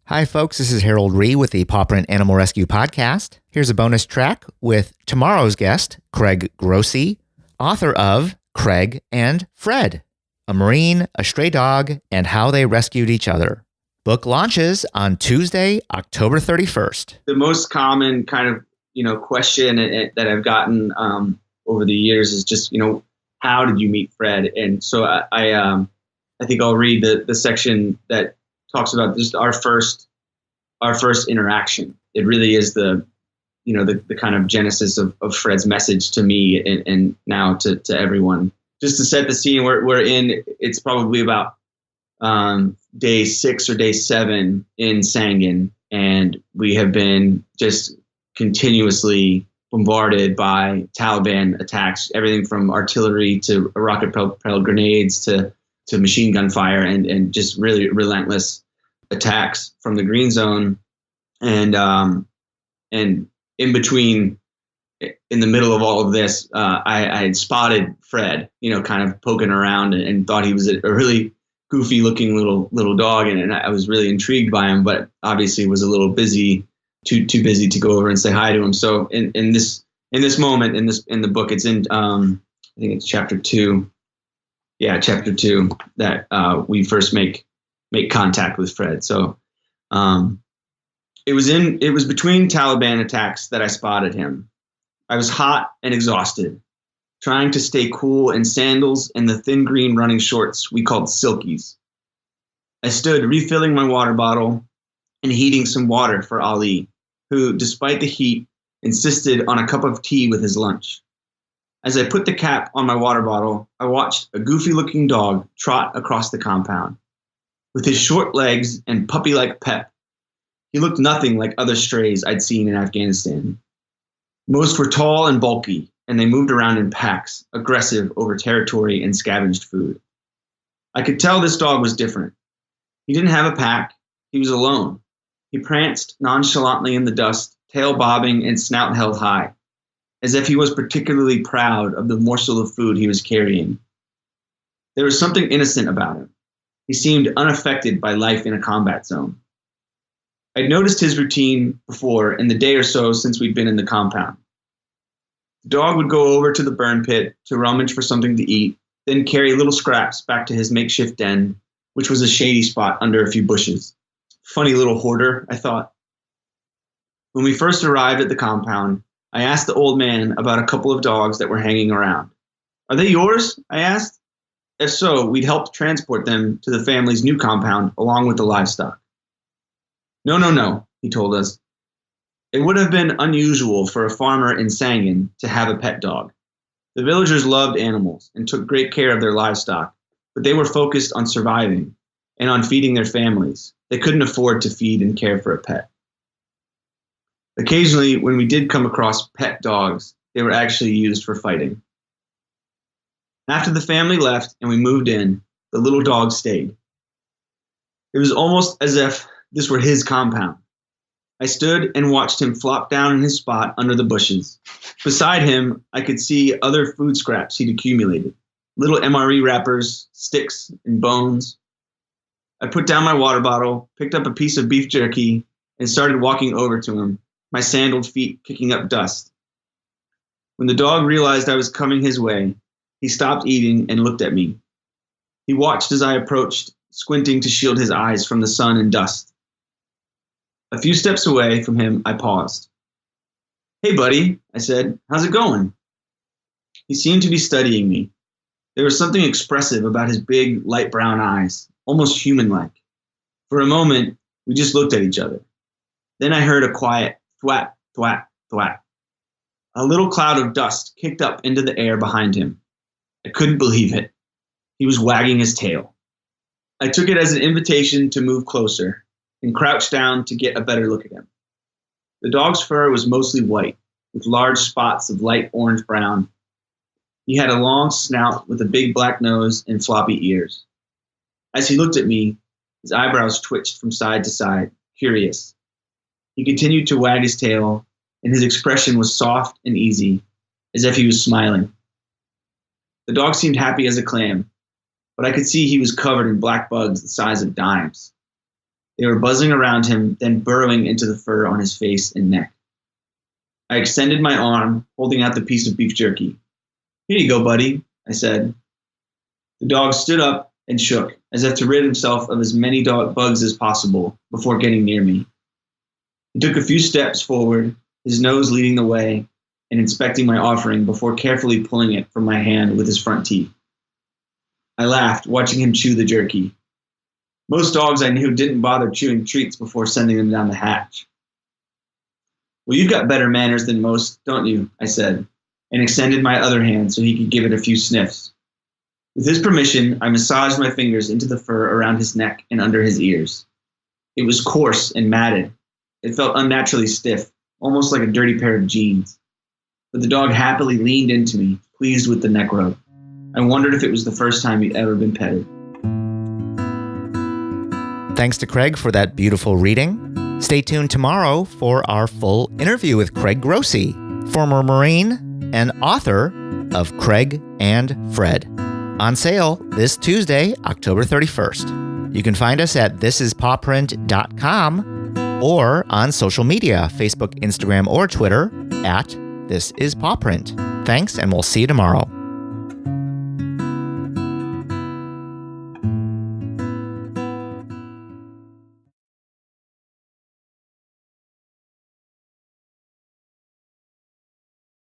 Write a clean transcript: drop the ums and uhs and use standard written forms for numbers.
Hi, folks. This is Harold Ree with the Paw Print Animal Rescue Podcast. Here's a bonus track with tomorrow's guest, Craig Grossi, author of Craig and Fred, a Marine, a stray dog, and how they rescued each other. Book launches on Tuesday, October 31st. The most common kind of, question that I've gotten over the years is just, how did you meet Fred? And so I think I'll read the section that talks about just our first interaction. It really is the kind of genesis of Fred's message to me and now to everyone. Just to set the scene, we're in, it's probably about day 6 or day 7 in Sangin, and we have been just continuously bombarded by Taliban attacks, everything from artillery to rocket-propelled grenades to machine gun fire and just really relentless attacks from the green zone. And in between, in the middle of all of this, I had spotted Fred, kind of poking around and thought he was a really goofy looking little dog. And I was really intrigued by him, but obviously was a little busy, too busy to go over and say hi to him. So in this moment, in the book, it's in, I think it's chapter 2. Yeah, chapter 2 that we first make contact with Fred. So it was between Taliban attacks that I spotted him. I was hot and exhausted, trying to stay cool in sandals and the thin green running shorts we called silkies. I stood refilling my water bottle and heating some water for Ali, who, despite the heat, insisted on a cup of tea with his lunch. As I put the cap on my water bottle, I watched a goofy-looking dog trot across the compound. With his short legs and puppy-like pep, he looked nothing like other strays I'd seen in Afghanistan. Most were tall and bulky, and they moved around in packs, aggressive over territory and scavenged food. I could tell this dog was different. He didn't have a pack. He was alone. He pranced nonchalantly in the dust, tail bobbing and snout held high, as if he was particularly proud of the morsel of food he was carrying. There was something innocent about him. He seemed unaffected by life in a combat zone. I'd noticed his routine before in the day or so since we'd been in the compound. The dog would go over to the burn pit to rummage for something to eat, then carry little scraps back to his makeshift den, which was a shady spot under a few bushes. Funny little hoarder, I thought. When we first arrived at the compound, I asked the old man about a couple of dogs that were hanging around. "Are they yours?" I asked. If so, we'd help transport them to the family's new compound along with the livestock. No, he told us. It would have been unusual for a farmer in Sangin to have a pet dog. The villagers loved animals and took great care of their livestock, but they were focused on surviving and on feeding their families. They couldn't afford to feed and care for a pet. Occasionally, when we did come across pet dogs, they were actually used for fighting. After the family left and we moved in, the little dog stayed. It was almost as if this were his compound. I stood and watched him flop down in his spot under the bushes. Beside him, I could see other food scraps he'd accumulated, little MRE wrappers, sticks, and bones. I put down my water bottle, picked up a piece of beef jerky, and started walking over to him, my sandaled feet kicking up dust. When the dog realized I was coming his way, he stopped eating and looked at me. He watched as I approached, squinting to shield his eyes from the sun and dust. A few steps away from him, I paused. "Hey, buddy," I said, "how's it going?" He seemed to be studying me. There was something expressive about his big, light brown eyes, almost human-like. For a moment, we just looked at each other. Then I heard a quiet thwap, thwap, thwap. A little cloud of dust kicked up into the air behind him. I couldn't believe it. He was wagging his tail. I took it as an invitation to move closer and crouched down to get a better look at him. The dog's fur was mostly white, with large spots of light orange-brown. He had a long snout with a big black nose and floppy ears. As he looked at me, his eyebrows twitched from side to side, curious. He continued to wag his tail, and his expression was soft and easy, as if he was smiling. The dog seemed happy as a clam, but I could see he was covered in black bugs the size of dimes. They were buzzing around him, then burrowing into the fur on his face and neck. I extended my arm, holding out the piece of beef jerky. "Here you go, buddy," I said. The dog stood up and shook, as if to rid himself of as many bugs as possible before getting near me. He took a few steps forward, his nose leading the way, and inspecting my offering before carefully pulling it from my hand with his front teeth. I laughed, watching him chew the jerky. Most dogs I knew didn't bother chewing treats before sending them down the hatch. "Well, you've got better manners than most, don't you?" I said, and extended my other hand so he could give it a few sniffs. With his permission, I massaged my fingers into the fur around his neck and under his ears. It was coarse and matted. It felt unnaturally stiff, almost like a dirty pair of jeans. But the dog happily leaned into me, pleased with the neck rub. I wondered if it was the first time he'd ever been petted. Thanks to Craig for that beautiful reading. Stay tuned tomorrow for our full interview with Craig Grossi, former Marine and author of Craig and Fred. On sale this Tuesday, October 31st. You can find us at thisispawprint.com or on social media, Facebook, Instagram, or Twitter at This Is Pawprint. Thanks, and we'll see you tomorrow.